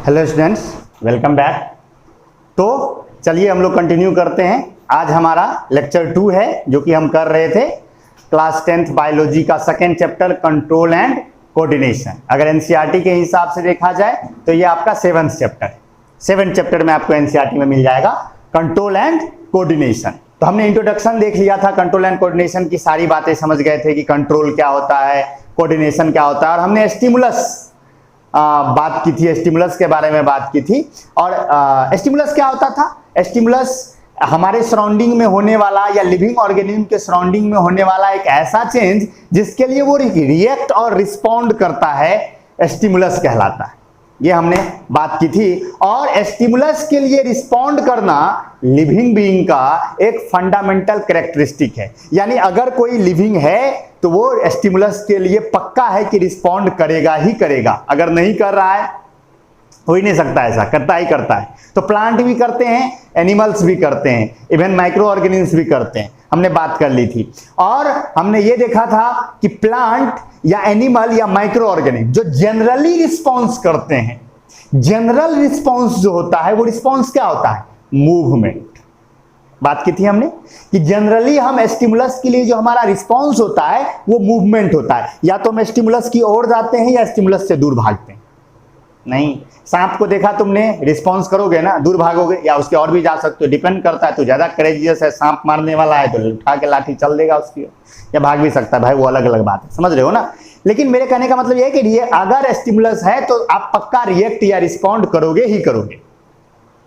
Hello students, welcome back. तो चलिए हम लोग कंटिन्यू करते हैं। आज हमारा लेक्चर 2 है जो कि हम कर रहे थे क्लास 10th बायोलॉजी का second chapter control and coordination. अगर एनसीईआरटी के हिसाब से देखा जाए तो ये आपका 7th चैप्टर है। 7th चैप्टर में आपको एनसीईआरटी में मिल जाएगा कंट्रोल एंड कोऑर्डिनेशन। तो हमने इंट्रोडक्शन देख लिया था, कंट्रोल एंड कोऑर्डिनेशन की सारी बातें समझ गए थे कि कंट्रोल क्या होता है, कोऑर्डिनेशन क्या होता है, और हमने स्टिमुलस बात की थी, स्टिमुलस के बारे में बात की थी। और स्टिमुलस क्या होता था? स्टिमुलस हमारे सराउंडिंग में होने वाला या लिविंग ऑर्गेनिज्म के सराउंडिंग में होने वाला एक ऐसा चेंज जिसके लिए वो रिएक्ट और रिस्पॉन्ड करता है, स्टिमुलस कहलाता है। ये हमने बात की थी। और स्टिमुलस के लिए रिस्पॉन्ड करना लिविंग बीइंग का एक फंडामेंटल कैरेक्टरिस्टिक है। यानी अगर कोई लिविंग है तो वो स्टिमुलस के लिए पक्का है कि रिस्पॉन्ड करेगा ही करेगा। अगर नहीं कर रहा है, हो ही नहीं सकता, ऐसा करता ही करता है। तो प्लांट भी करते हैं, एनिमल्स भी करते हैं, इवन माइक्रो ऑर्गेनिज्म भी करते हैं, हमने बात कर ली थी। और हमने ये देखा था कि प्लांट या एनिमल या माइक्रो ऑर्गेनिज्म जो जनरली रिस्पॉन्स करते हैं, जनरल रिस्पॉन्स जो होता है वो रिस्पॉन्स क्या होता है? मूवमेंट। बात की थी हमने कि जनरली हम स्टिमुलस के लिए जो हमारा रिस्पॉन्स होता है वो मूवमेंट होता है। या तो हम स्टिमुलस की ओर जाते हैं या स्टिमुलस से दूर भागते हैं। नहीं, सांप को देखा तुमने, रिस्पॉन्स करोगे ना, दूर भागोगे, या उसके और भी जा सकते हो, डिपेंड करता है। तो ज्यादा करेजियस है, सांप मारने वाला है तो उठा के लाठी चल देगा उसकी, या भाग भी सकता है भाई, वो अलग अलग बात है, समझ रहे हो ना। लेकिन मेरे कहने का मतलब यह है कि अगर स्टिमुलस है तो आप पक्का रिएक्ट या रिस्पॉन्ड करोगे ही करोगे।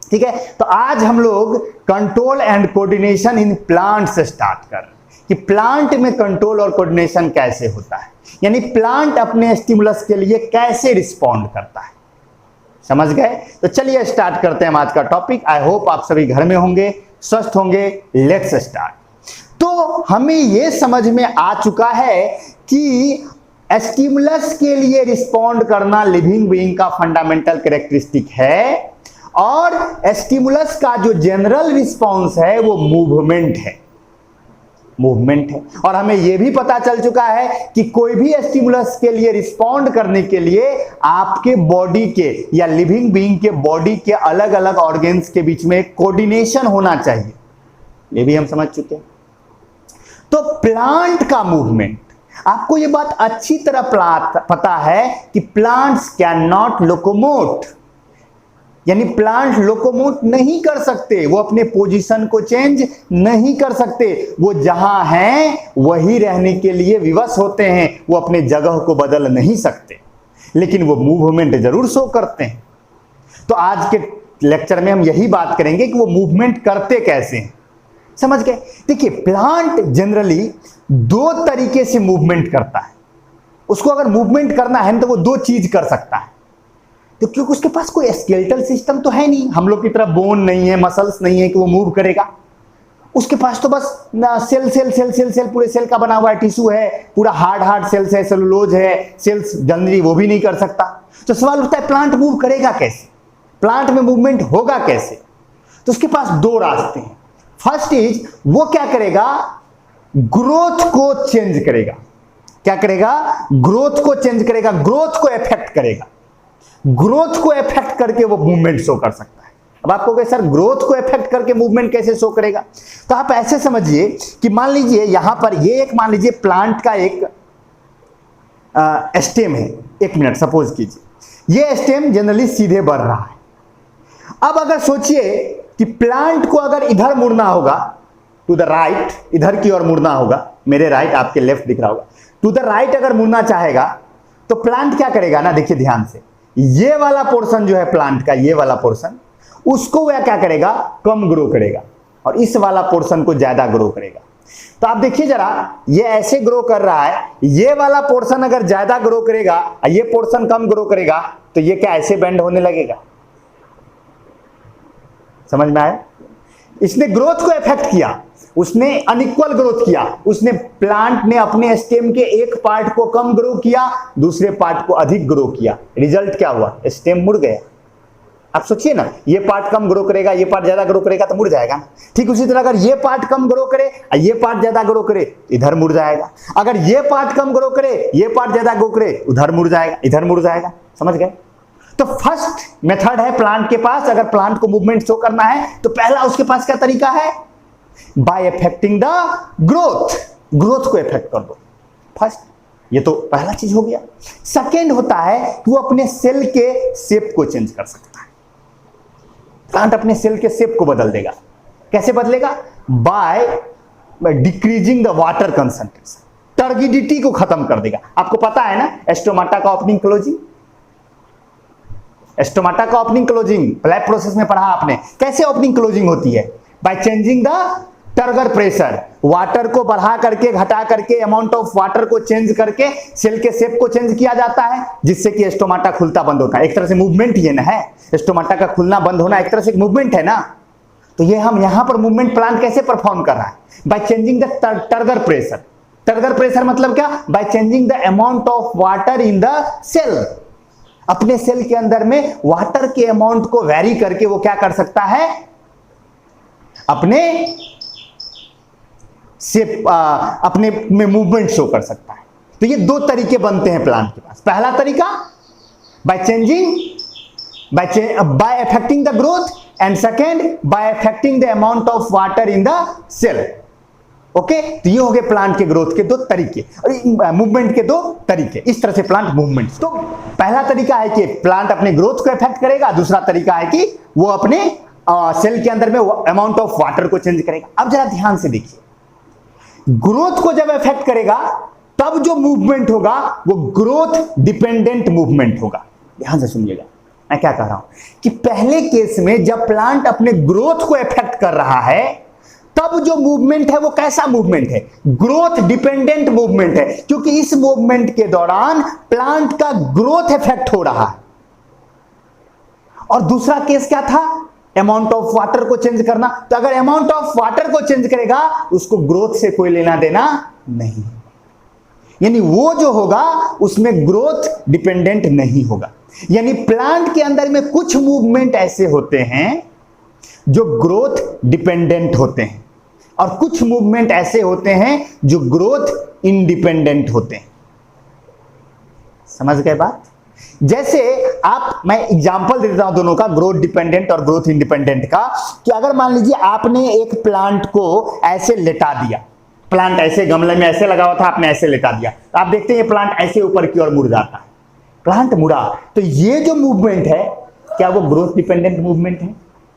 ठीक है, तो आज हम लोग control and coordination in plant से स्टार्ट कर रहे हैं कि प्लांट में कंट्रोल और कोऑर्डिनेशन कैसे होता है, यानी प्लांट अपने स्टिमुलस के लिए कैसे रिस्पॉन्ड करता है। समझ गए? तो चलिए स्टार्ट करते हैं आज का टॉपिक। आई होप आप सभी घर में होंगे, स्वस्थ होंगे। Let's start. तो हमें यह समझ में आ चुका है कि स्टिमुलस के लिए रिस्पॉन्ड करना लिविंग बीइंग का फंडामेंटल कैरेक्टरिस्टिक है, और स्टिमुलस का जो जनरल रिस्पॉन्स है वो मूवमेंट है। मूवमेंट है। और हमें यह भी पता चल चुका है कि कोई भी स्टिमुलस के लिए रिस्पॉन्ड करने के लिए आपके बॉडी के या लिविंग बीइंग के बॉडी के अलग अलग ऑर्गन्स के बीच में कोऑर्डिनेशन होना चाहिए। यह भी हम समझ चुके हैं। तो प्लांट का मूवमेंट, आपको यह बात अच्छी तरह पता है कि प्लांट्स कैन नॉट लोकोमोट, यानी प्लांट लोकोमोट नहीं कर सकते, वो अपने पोजीशन को चेंज नहीं कर सकते। वो जहां हैं वही रहने के लिए विवश होते हैं, वो अपने जगह को बदल नहीं सकते, लेकिन वो मूवमेंट जरूर शो करते हैं। तो आज के लेक्चर में हम यही बात करेंगे कि वो मूवमेंट करते कैसे हैं। समझ गए? देखिए, प्लांट जनरली दो तरीके से मूवमेंट करता है। उसको अगर मूवमेंट करना है तो वो दो चीज कर सकता है। तो क्योंकि उसके पास कोई स्केलेटल सिस्टम तो है नहीं, हम लोग की तरह बोन नहीं है, मसल्स नहीं है कि वो मूव करेगा। उसके पास तो बस cell cell cell cell cell पूरे सेल का बना हुआ है, टिश्यू है, पूरा हार्ड सेल्स है, सेलुलोज है, सेल्स जनरली वो भी नहीं कर सकता। तो सवाल उठता है प्लांट मूव करेगा कैसे, प्लांट में मूवमेंट होगा कैसे? तो उसके पास दो रास्ते हैं। फर्स्ट इज, वो क्या करेगा? ग्रोथ को चेंज करेगा। क्या करेगा? ग्रोथ को चेंज करेगा, ग्रोथ को इफेक्ट करेगा। ग्रोथ को इफेक्ट करके वो मूवमेंट शो कर सकता है। अब आपको कहे सर ग्रोथ को इफेक्ट करके मूवमेंट कैसे शो करेगा? तो आप ऐसे समझिए कि मान लीजिए यहां पर ये एक, मान लीजिए प्लांट का एक स्टेम है। एक मिनट, सपोज कीजिए ये स्टेम जनरली सीधे बढ़ रहा है। अब अगर सोचिए कि प्लांट को अगर इधर मुड़ना होगा, टू द राइट, इधर की ओर मुड़ना होगा, मेरे राइट आपके लेफ्ट दिख रहा होगा, टू द राइट अगर मुड़ना चाहेगा तो प्लांट क्या करेगा ना, देखिए ध्यान से, ये वाला पोर्शन जो है प्लांट का, ये वाला पोर्शन, उसको वह क्या करेगा? कम ग्रो करेगा, और इस वाला पोर्शन को ज्यादा ग्रो करेगा। तो आप देखिए जरा, ये ऐसे ग्रो कर रहा है, ये वाला पोर्शन अगर ज्यादा ग्रो करेगा, ये पोर्शन कम ग्रो करेगा, तो ये क्या ऐसे बेंड होने लगेगा? समझ में आया? इसने ग्रोथ को इफेक्ट किया, उसने अनइक्वल ग्रोथ किया। उसने प्लांट ने अपने स्टेम के एक पार्ट को कम ग्रो किया, दूसरे पार्ट को अधिक ग्रो किया। रिजल्ट क्या हुआ? स्टेम मुड़ गया। आप सोचिए ना, ये पार्ट कम ग्रो करेगा, ये पार्ट ज्यादा ग्रो करेगा तो मुड़ जाएगा। ठीक उसी तरह अगर ये पार्ट कम ग्रो करे, ये पार्ट ज्यादा ग्रो करे, इधर मुड़ जाएगा। अगर ये पार्ट कम ग्रो करे, ये पार्ट ज्यादा ग्रो करे, उधर मुड़ जाएगा, इधर मुड़ जाएगा। समझ गए? तो फर्स्ट मेथड है प्लांट के पास, अगर प्लांट को मूवमेंट शो करना है तो पहला उसके पास क्या तरीका है, by affecting the growth, growth को इफेक्ट कर दो फर्स्ट, ये तो पहला चीज हो गया। सेकेंड होता है कि वो अपने सेल के शेप को चेंज कर सकता है, प्लांट अपने सेल के शेप को बदल देगा। कैसे बदलेगा, by decreasing the water concentration, turgidity को खत्म कर देगा। आपको पता है ना स्टोमाटा का ओपनिंग क्लोजिंग, स्टोमाटा का ओपनिंग क्लोजिंग लैब प्रोसेस में पढ़ा आपने, कैसे ओपनिंग क्लोजिंग होती है, by changing the turgor pressure, water को बढ़ा करके घटा करके अमाउंट ऑफ वाटर को चेंज करके सेल के शेप को चेंज किया जाता है, जिससे कि स्टोमाटा खुलता बंद होता है। एक तरह से मूवमेंट ही है, स्टोमाटा का खुलना बंद होना एक तरह से मूवमेंट है ना। तो ये हम यहां पर मूवमेंट प्लांट कैसे परफॉर्म कर रहा है, by changing the turgor pressure. Turgor pressure मतलब क्या, by changing the amount of water in the cell, अपने सेल के अंदर में वाटर के अमाउंट को वेरी करके वो क्या कर सकता है, अपने शेप अपने में मूवमेंट शो कर सकता है। तो ये दो तरीके बनते हैं प्लांट के पास। पहला तरीका by changing by affecting the growth, and second by affecting the amount of water in the cell. Okay, तो ये हो गए प्लांट के ग्रोथ के दो तरीके और मूवमेंट के दो तरीके। इस तरह से प्लांट मूवमेंट, तो पहला तरीका है कि प्लांट अपने ग्रोथ को इफेक्ट करेगा, दूसरा तरीका है कि वो अपने सेल के अंदर में अमाउंट ऑफ वाटर को चेंज करेगा। अब जरा ध्यान से देखिए, ग्रोथ को जब इफेक्ट करेगा तब जो मूवमेंट होगा वो ग्रोथ डिपेंडेंट मूवमेंट होगा। ध्यान से सुनिएगा मैं क्या कह रहा हूं कि पहले केस में जब प्लांट अपने ग्रोथ को इफेक्ट कर रहा है तब जो मूवमेंट है वो कैसा मूवमेंट है, ग्रोथ डिपेंडेंट मूवमेंट है, क्योंकि इस मूवमेंट के दौरान प्लांट का ग्रोथ इफेक्ट हो रहा है। और दूसरा केस क्या था, अमाउंट ऑफ वाटर को चेंज करना। तो अगर अमाउंट ऑफ वाटर को चेंज करेगा उसको ग्रोथ से कोई लेना देना नहीं, यानी वो जो होगा उसमें ग्रोथ डिपेंडेंट नहीं होगा। यानी प्लांट के अंदर में कुछ मूवमेंट ऐसे होते हैं जो ग्रोथ डिपेंडेंट होते हैं और कुछ मूवमेंट ऐसे होते हैं जो ग्रोथ इंडिपेंडेंट होते हैं। समझ गए बात? जैसे मैं एग्जांपल देता हूं दोनों का, ग्रोथ डिपेंडेंट और ग्रोथ इंडिपेंडेंट का, कि अगर मान लीजिए आपने एक प्लांट को ऐसे लेटा दिया, प्लांट ऐसे गमले में ऐसे लगा हुआ था, आपने ऐसे लेटा दिया, तो आप देखते हैं ये प्लांट ऐसे ऊपर की ओर मुड़ जाता है, प्लांट मुड़ा, तो ये जो मूवमेंट है क्या वो ग्रोथ डिपेंडेंट मूवमेंट है?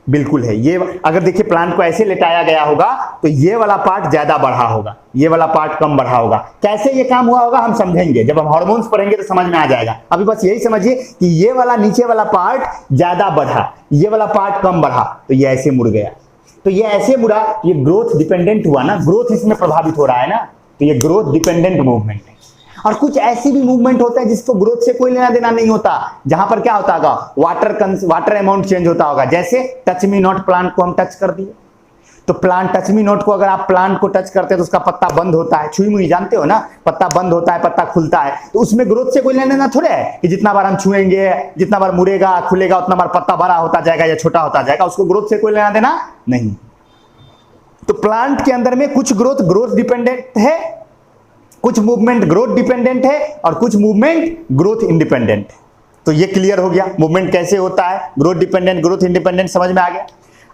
बिल्कुल है। ये अगर देखिए प्लांट को ऐसे लेटाया गया होगा तो ये वाला पार्ट ज्यादा बढ़ा होगा, ये वाला पार्ट कम बढ़ा होगा। कैसे ये काम हुआ होगा हम समझेंगे, जब हम हार्मोन्स पढ़ेंगे तो समझ में आ जाएगा। अभी बस यही समझिए कि ये वाला नीचे वाला पार्ट ज्यादा बढ़ा, ये वाला पार्ट कम बढ़ा, तो ये ऐसे मुड़ गया। तो ये ऐसे मुड़ा, ये ग्रोथ डिपेंडेंट हुआ ना, ग्रोथ इसमें प्रभावित हो रहा है ना, तो ये ग्रोथ डिपेंडेंट मूवमेंट है। और कुछ ऐसी भी मूवमेंट होता है जिसको ग्रोथ से कोई लेना देना नहीं होता, जहां पर क्या होता होगा, वाटर अमाउंट चेंज होता होगा। जैसे टच मी नॉट प्लांट को हम टच कर दिए, तो प्लांट टच मी नॉट को अगर आप प्लांट को टच करते हैं तो उसका पत्ता बंद होता है, छुई मुई जानते हो ना, पत्ता बंद होता है, पत्ता खुलता है, तो उसमें ग्रोथ से कोई लेना देना थोड़े है कि जितना बार हम छुएंगे, जितना बार मुड़ेगा खुलेगा उतना बार पत्ता बड़ा होता जाएगा या छोटा होता जाएगा, उसको ग्रोथ से कोई लेना देना नहीं। तो प्लांट के अंदर में कुछ ग्रोथ डिपेंडेंट है, कुछ मूवमेंट ग्रोथ डिपेंडेंट है और कुछ मूवमेंट ग्रोथ इंडिपेंडेंट है। तो ये क्लियर हो गया मूवमेंट कैसे होता है, ग्रोथ डिपेंडेंट ग्रोथ इंडिपेंडेंट समझ में आ गया।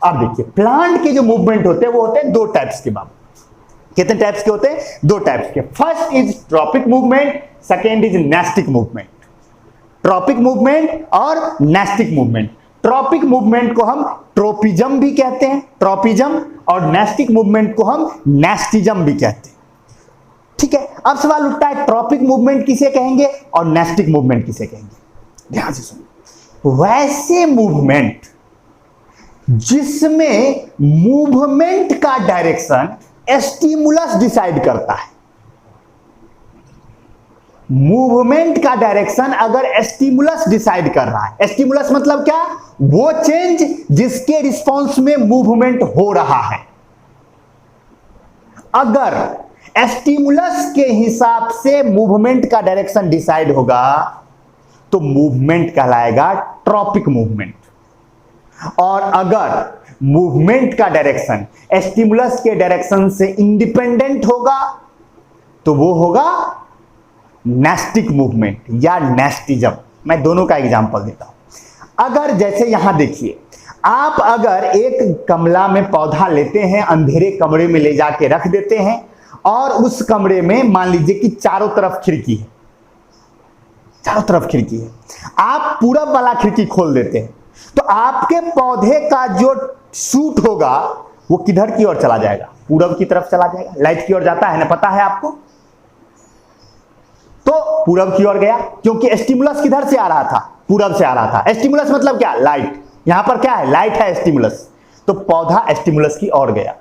अब देखिए प्लांट के जो मूवमेंट होते हैं वो होते हैं दो टाइप्स के। बाबू कितने टाइप्स के होते हैं? दो टाइप्स के। First is tropic movement, second is nastic movement. Tropic movement और नेस्टिक मूवमेंट। ट्रॉपिक मूवमेंट को हम ट्रोपिज्म भी कहते हैं, ट्रॉपिज्म, और नेस्टिक मूवमेंट को हम नेस्टिज्म भी कहते हैं। ठीक है, अब सवाल उठता है ट्रॉपिक मूवमेंट किसे कहेंगे और नेस्टिक मूवमेंट किसे कहेंगे? ध्यान से सुनो, वैसे मूवमेंट जिसमें मूवमेंट का डायरेक्शन स्टिमुलस डिसाइड करता है। मूवमेंट का डायरेक्शन अगर स्टिमुलस डिसाइड कर रहा है, स्टिमुलस मतलब क्या, वो चेंज जिसके रिस्पॉन्स में मूवमेंट हो रहा है। अगर स्टिमुलस के हिसाब से मूवमेंट का डायरेक्शन डिसाइड होगा तो मूवमेंट कहलाएगा ट्रॉपिक मूवमेंट। और अगर मूवमेंट का डायरेक्शन स्टिमुलस के डायरेक्शन से इंडिपेंडेंट होगा तो वो होगा नेस्टिक मूवमेंट या नेस्टिज्म। मैं दोनों का एग्जांपल देता हूं। अगर जैसे यहां देखिए, आप अगर एक गमला में पौधा लेते हैं, अंधेरे कमरे में ले जाके रख देते हैं, और उस कमरे में मान लीजिए कि चारों तरफ खिड़की है, चारों तरफ खिड़की है, आप पूरब वाला खिड़की खोल देते हैं, तो आपके पौधे का जो शूट होगा वो किधर की ओर चला जाएगा? पूरब की तरफ चला जाएगा। लाइट की ओर जाता है ना, पता है आपको? तो पूरब की ओर गया, क्योंकि स्टिमुलस किधर से आ रहा था? पूरब से आ रहा था। स्टिमुलस मतलब क्या? लाइट। यहां पर क्या है? लाइट है, स्टिमुलस। तो पौधा स्टिमुलस की ओर गया।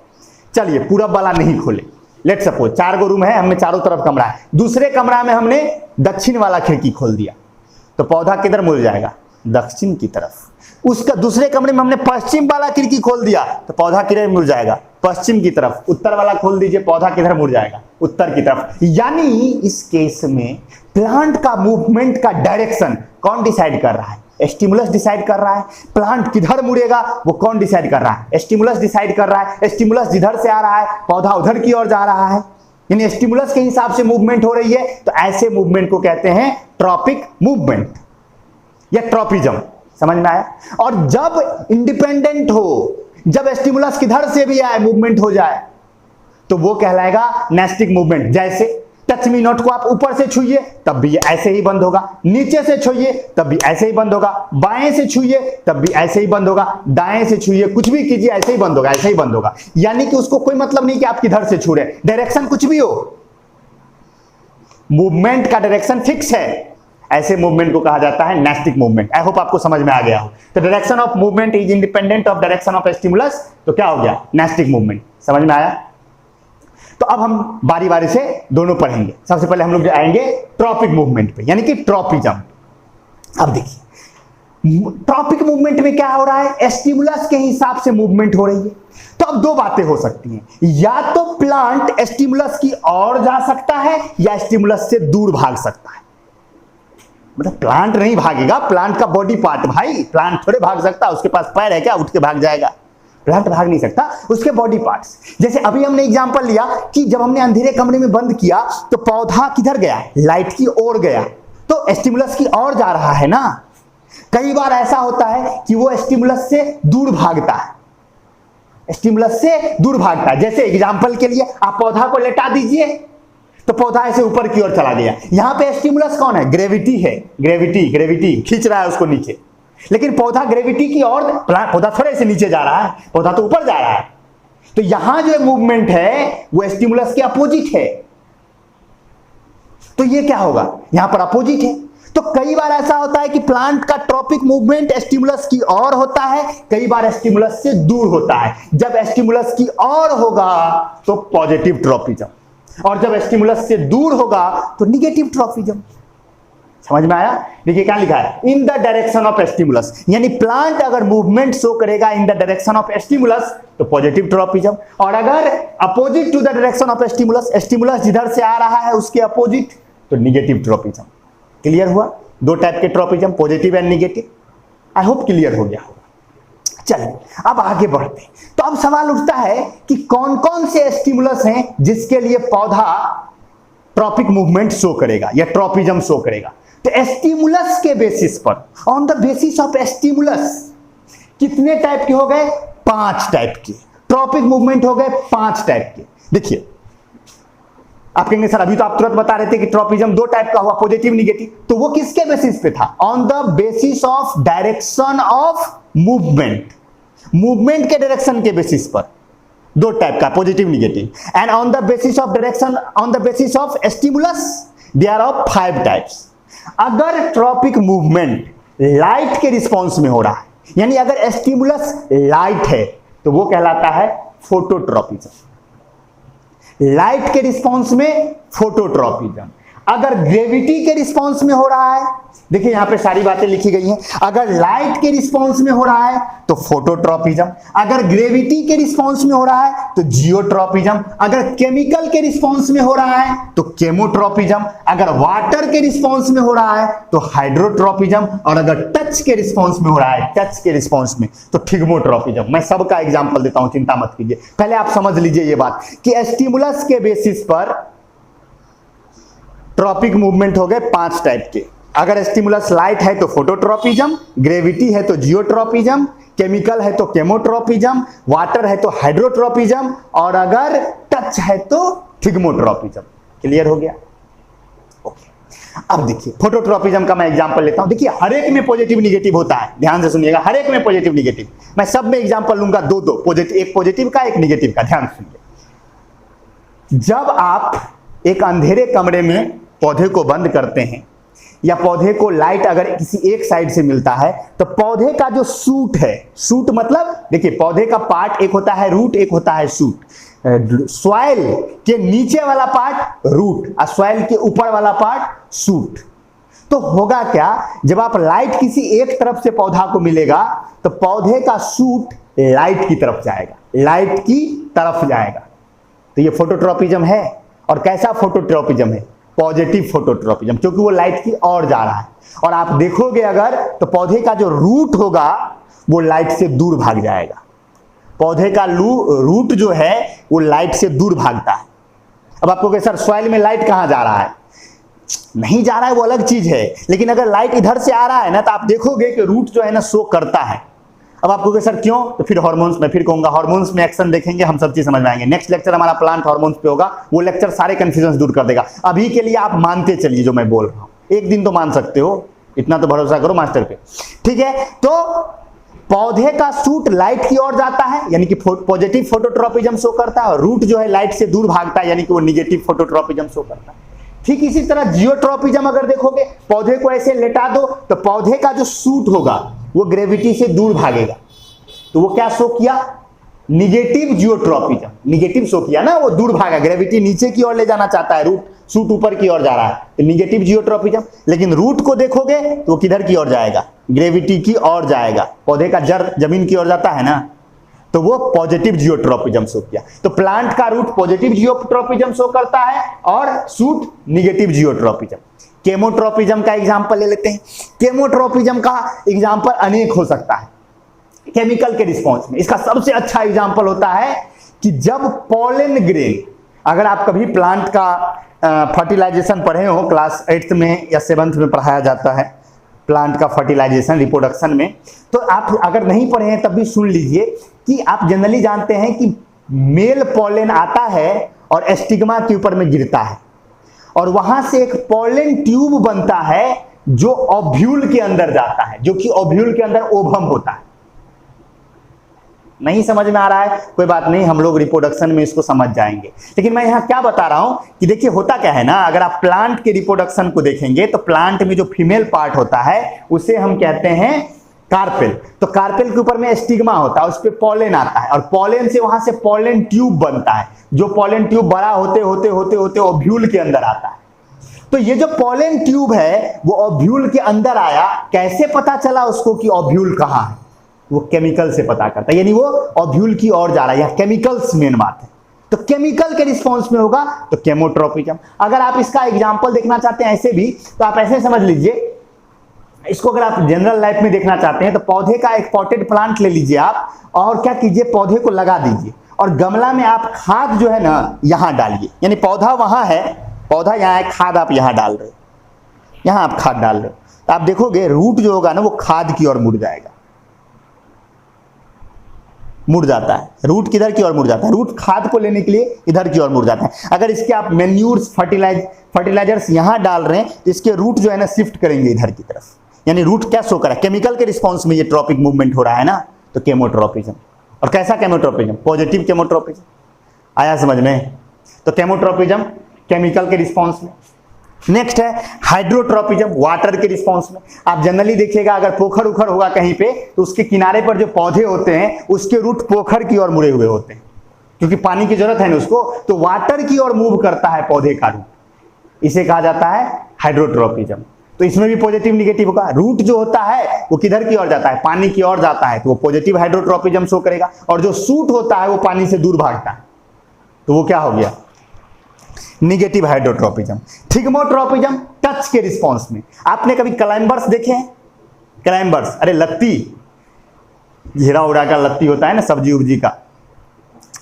चलिए पूरब वाला नहीं खोले, लेट सपोज 4 गो रूम है, हमें चारों तरफ कमरा है, दूसरे कमरा में हमने दक्षिण वाला खिड़की खोल दिया, तो पौधा किधर मुड़ जाएगा? दक्षिण की तरफ। उसका दूसरे कमरे में हमने पश्चिम वाला खिड़की खोल दिया, तो पौधा किधर मुड़ जाएगा? पश्चिम की तरफ। उत्तर वाला खोल दीजिए, पौधा किधर मुड़ जाएगा? उत्तर की तरफ। यानी इस केस में प्लांट का मूवमेंट का डायरेक्शन कौन डिसाइड कर रहा है? स्टिमुलस डिसाइड कर रहा है। प्लांट किधर मुड़ेगा वो कौन डिसाइड कर रहा है? स्टिमुलस डिसाइड कर रहा है। स्टिमुलस जिधर से आ रहा है पौधा उधर की ओर जा रहा है, यानी स्टिमुलस के हिसाब से मूवमेंट हो रही है। तो ऐसे मूवमेंट को कहते हैं ट्रॉपिक मूवमेंट या ट्रॉपिज्म। समझ में आया? और जब इंडिपेंडेंट हो, जब स्टिमुलस किधर से भी आए मूवमेंट हो जाए, तो वो कहलाएगा नेस्टिक मूवमेंट। जैसे टच मी नॉट को आप ऊपर से छूइए तब भी ऐसे ही बंद होगा, नीचे से छूइए तब भी ऐसे ही बंद होगा, बाएं से छूइए तब भी ऐसे ही बंद होगा, दाएं से छूइए, कुछ भी कीजिए ऐसे ही बंद होगा, ऐसे ही बंद होगा। यानी कि उसको कोई मतलब नहीं कि आप किधर से छू रहे, डायरेक्शन कुछ भी हो, मूवमेंट का डायरेक्शन फिक्स है। ऐसे मूवमेंट को कहा जाता है नेस्टिक मूवमेंट। आई होप आपको समझ में आ गया हो। तो direction of movement is independent of direction of stimulus, तो क्या हो गया? Nastic movement. समझ में आया? तो अब हम बारी बारी से दोनों पढ़ेंगे। सबसे पहले हम लोग आएंगे ट्रॉपिक मूवमेंट पे, यानी कि ट्रॉपिज्म। अब देखिए ट्रॉपिक मूवमेंट में क्या हो रहा है? स्टिमुलस के हिसाब से मूवमेंट हो रही है। तो अब दो बातें हो सकती हैं, या तो प्लांट स्टिमुलस की ओर जा सकता है या स्टिमुलस से दूर भाग सकता है। मतलब प्लांट नहीं भागेगा, प्लांट का बॉडी पार्ट भाई, प्लांट थोड़े भाग सकता है, उसके पास पैर है क्या उठ के भाग जाएगा? प्लांट भाग नहीं सकता, उसके बॉडी पार्ट्स। जैसे अभी हमने एग्जांपल लिया कि जब हमने अंधेरे कमरे में बंद किया तो पौधा किधर गया? लाइट की ओर गया, तो स्टिमुलस की ओर जा रहा है ना। कई बार ऐसा होता है कि वो स्टिमुलस से दूर भागता है, स्टिमुलस से दूर भागता है। जैसे एग्जांपल के लिए आप पौधा को लेटा दीजिए तो पौधा ऐसे ऊपर की ओर चला गया। यहां पे स्टिमुलस कौन है? ग्रेविटी है। ग्रेविटी खींच रहा है उसको नीचे, लेकिन पौधा ग्रेविटी की ओर, पौधा थोड़े से नीचे जा रहा है, पौधा तो ऊपर जा रहा है। तो यहां जो मूवमेंट है वो स्टिमुलस के अपोजिट है। तो ये क्या होगा? यहां पर अपोजिट है। तो कई बार ऐसा होता है कि प्लांट का ट्रॉपिक मूवमेंट स्टिमुलस की ओर होता है, कई बार स्टिमुलस से दूर होता है। जब स्टिमुलस की ओर होगा तो पॉजिटिव ट्रॉपिज्म, और जब स्टिमुलस से दूर होगा तो निगेटिव ट्रॉपिज्म। समझ में आया? देखिए क्या लिखा है, in the direction of stimulus. यानी प्लांट अगर मूवमेंट शो करेगा in the direction of stimulus तो पॉजिटिव ट्रॉपिज्म, और अगर opposite to the direction of stimulus, stimulus जिधर से आ रहा है उसके अपोजिट, तो निगेटिव ट्रॉपिज्म। क्लियर हुआ? दो टाइप के tropism, positive and negative. I hope clear हो गया होगा। चलिए अब आगे बढ़ते हैं। तो अब सवाल उठता है कि कौन कौन से स्टिमुलस हैं जिसके लिए पौधा ट्रॉपिक मूवमेंट शो करेगा या ट्रॉपिज्म शो करेगा। तो स्टिमुलस के बेसिस पर, on the basis of stimulus, कितने टाइप के हो गए? 5 टाइप के ट्रॉपिक मूवमेंट हो गए, 5 टाइप के। देखिए आप कहेंगे सर अभी तो आप तुरंत बता रहे थे कि ट्रॉपिज्म 2 टाइप का हुआ, पॉजिटिव निगेटिव। तो वो किसके बेसिस पे था? On the basis of direction of movement, movement के डायरेक्शन के बेसिस पर 2 टाइप का, positive negative. And on the basis of direction, on the basis of stimulus, they are of 5 types. अगर ट्रॉपिक मूवमेंट लाइट के response में हो रहा है, यानी अगर स्टिमुलस लाइट है तो वो कहलाता है फोटोट्रॉपिज्म। लाइट के रिस्पॉन्स में फोटोट्रॉपिज्म। अगर ग्रेविटी के रिस्पॉन्स में हो रहा है, देखिए यहां पे सारी बातें लिखी गई हैं, अगर लाइट के रिस्पॉन्स में हो रहा है तो फोटोट्रॉपिज्म, अगर ग्रेविटी के रिस्पॉन्स में हो रहा है तो जियोट्रॉपिज्म, अगर केमिकल के रिस्पॉन्स में हो रहा है तो केमोट्रॉपिज्म, अगर वाटर के रिस्पॉन्स में हो रहा है तो हाइड्रोट्रॉपिज्म, और अगर टच के रिस्पॉन्स में हो रहा है, टच के रिस्पॉन्स में, तो थिग्मोट्रॉपिज्म। मैं सबका एग्जाम्पल देता हूं, चिंता मत कीजिए। पहले आप समझ लीजिए ये बात कि स्टिमुलस के बेसिस पर ट्रॉपिक मूवमेंट हो गए 5 टाइप के। अगर स्टिमुलस लाइट है तो फोटोट्रोपिज्म, ग्रेविटी है तो जियोट्रोपिज्म, केमिकल है तो केमोट्रोपिज्म, वाटर है तो हाइड्रोट्रोपिज्म, और अगर टच है तो थिग्मोट्रोपिज्म। क्लियर हो गया? ओके। अब देखिए फोटोट्रोपिज्म का मैं एग्जांपल लेता हूं। देखिए हर एक में पॉजिटिव निगेटिव होता है, ध्यान से सुनिएगा, हर एक में पॉजिटिव निगेटिव। मैं सब में एग्जांपल लूंगा, दो दो पॉजिटिव, एक पॉजिटिव का एक निगेटिव का। ध्यान सुनिए, जब आप एक अंधेरे कमरे में पौधे को बंद करते हैं या पौधे को लाइट अगर किसी एक साइड से मिलता है तो पौधे का जो सूट है, सूट मतलब देखिए पौधे का पार्ट एक होता है रूट, एक होता है सूट। सॉइल के नीचे वाला पार्ट रूट और सॉइल के ऊपर वाला पार्ट सूट। तो होगा क्या, जब आप लाइट किसी एक तरफ से पौधा को मिलेगा तो पौधे का सूट लाइट की तरफ जाएगा, लाइट की तरफ जाएगा। तो ये फोटोट्रोपिज्म है। और कैसा फोटोट्रोपिज्म है? पॉजिटिव फोटोट्रोपिज्म, क्योंकि वो लाइट की ओर जा रहा है। और आप देखोगे अगर तो पौधे का जो रूट होगा वो लाइट से दूर भाग जाएगा। पौधे का रूट जो है वो लाइट से दूर भागता है। अब आपको कहे सर सॉइल में लाइट कहां जा रहा है? नहीं जा रहा है, वो अलग चीज है, लेकिन अगर लाइट इधर से आ रहा है ना तो आप देखोगे कि रूट जो है ना शो करता है। अब आपको कहे सर क्यों? तो फिर हार्मोन्स, मैं फिर कहूंगा हार्मोन्स में एक्शन देखेंगे, हम सब चीज समझ में आएंगे। नेक्स्ट लेक्चर हमारा प्लांट हार्मोन्स पे होगा, वो लेक्चर सारे कंफ्यूजन दूर कर देगा। अभी के लिए आप मानते चलिए जो मैं बोल रहा हूं, एक दिन तो मान सकते हो, इतना तो भरोसा करो मास्टर पे, ठीक है? तो पौधे का सूट लाइट की ओर जाता है यानी कि पॉजिटिव फोटोट्रोपिज्म शो करता है, और रूट जो है लाइट से दूर भागता है यानी कि वो निगेटिव फोटोट्रोपिज्म शो करता है। ठीक इसी तरह जियोट्रोपिज्म अगर देखोगे, पौधे को ऐसे लेटा दो तो पौधे का जो सूट होगा वो ग्रेविटी से दूर भागेगा, तो वो क्या शो किया? निगेटिव जियोट्रोपिज्म, निगेटिव शो किया ना, वो दूर भागा, ग्रेविटी नीचे की ओर ले जाना चाहता है, रूट सूट ऊपर की ओर जा रहा है, तो निगेटिव जियोट्रोपिज्म। लेकिन रूट को देखोगे तो वो किधर की ओर जाएगा? ग्रेविटी की ओर जाएगा। पौधे का जड़ जमीन की ओर जाता है ना, तो वो पॉजिटिव जियोट्रोपिज्म शो किया। तो प्लांट का रूट पॉजिटिव जियोट्रोपिज्म शो करता है और सूट निगेटिव जियोट्रोपिज्म। केमोट्रोपिज्म का एग्जांपल ले लेते हैं। केमोट्रोपिज्म का एग्जांपल अनेक हो सकता है केमिकल के रिस्पॉन्स में। इसका सबसे अच्छा एग्जांपल होता है कि जब पॉलन ग्रेन, अगर आप कभी प्लांट का फर्टिलाइजेशन पढ़े हो, क्लास 8th में या 7th में पढ़ाया जाता है प्लांट का फर्टिलाइजेशन रिप्रोडक्शन में, तो आप अगर नहीं पढ़े हैं तब भी सुन लीजिए कि आप जनरली जानते हैं कि मेल पॉलन आता है और एस्टिग्मा के ऊपर में गिरता है, और वहां से एक पॉलन ट्यूब बनता है जो ओव्यूल के अंदर जाता है, जो कि ओव्यूल के अंदर ओवम होता है। नहीं समझ में आ रहा है? कोई बात नहीं, हम लोग रिप्रोडक्शन में इसको समझ जाएंगे। लेकिन मैं यहां क्या बता रहा हूं कि देखिए होता क्या है ना, अगर आप प्लांट के रिप्रोडक्शन को देखेंगे तो प्लांट में जो फीमेल पार्ट होता है उसे हम कहते हैं कार्पेल। तो कार्पेल के ऊपर में स्टिग्मा होता है, उस पर पॉलन आता है, और पॉलन से वहां से पॉलन ट्यूब बनता है, जो पॉलन ट्यूब बड़ा होते होते होते होते ओव्यूल के अंदर आता है। तो ये जो पॉलन ट्यूब है वो ओव्यूल के अंदर आया, कैसे पता चला उसको कि ओव्यूल कहां है? वो केमिकल से पता करता है, यानी वो ओव्यूल की ओर जा रहा है, या केमिकल्स मेन बात है। तो केमिकल के रिस्पॉन्स में होगा तो केमोट्रोपिज्म। अगर आप इसका एग्जांपल देखना चाहते हैं ऐसे भी, तो आप ऐसे समझ लीजिए, इसको अगर आप जनरल लाइफ में देखना चाहते हैं तो पौधे का एक पॉटेड प्लांट ले लीजिए आप, और क्या कीजिए, पौधे को लगा दीजिए, और गमला में आप खाद जो है ना यहां डालिए, यानी पौधा वहां है, पौधा यहाँ है, खाद आप यहां डाल रहे हो, यहां आप खाद डाल रहे हो, तो आप देखोगे रूट जो होगा ना वो खाद की ओर मुड़ जाएगा, मुड़ जाता है। रूट किधर की ओर मुड़ जाता है? रूट खाद को लेने के लिए इधर की ओर मुड़ जाता है। अगर इसके आप मैन्यूर्स फर्टिलाइजर्स यहां डाल रहे हैं तो इसके रूट जो है ना शिफ्ट करेंगे इधर की तरफ, यानी रूट क्या शो करा? केमिकल के रिस्पॉन्स में ये ट्रॉपिक मूवमेंट हो रहा है ना, तो केमोट्रोपिज्म। और कैसा केमोट्रोपिज्म? पॉजिटिव केमोट्रोपिज्म। आया समझ में? तो केमोट्रोपिज्म केमिकल के रिस्पॉन्स में। नेक्स्ट है हाइड्रोट्रोपिज्म, वाटर के रिस्पॉन्स में। आप जनरली देखिएगा अगर पोखर उखर होगा कहीं पे तो उसके किनारे पर जो पौधे होते हैं उसके रूट पोखर की ओर मुड़े हुए होते हैं, क्योंकि पानी की जरूरत है ना उसको, तो वाटर की ओर मूव करता है पौधे का रूट, इसे कहा जाता है हाइड्रोट्रोपिज्म। तो इसमें भी पॉजिटिव निगेटिव होगा। रूट जो होता है वो किधर की ओर जाता है? पानी की ओर जाता है, तो वो पॉजिटिव हाइड्रोट्रोपिज्म शो करेगा, और जो सूट होता है वो पानी से दूर भागता है, तो वो क्या हो गया? Negative hydrotropism. थिग्मोट्रोपिज्म टच के रिस्पॉन्स में। आपने कभी क्लाइंबर्स देखे हैं? क्लाइंबर्स, अरे लत्ती, घेरा उड़ा का लत्ती होता है ना सब्जी उब्जी का,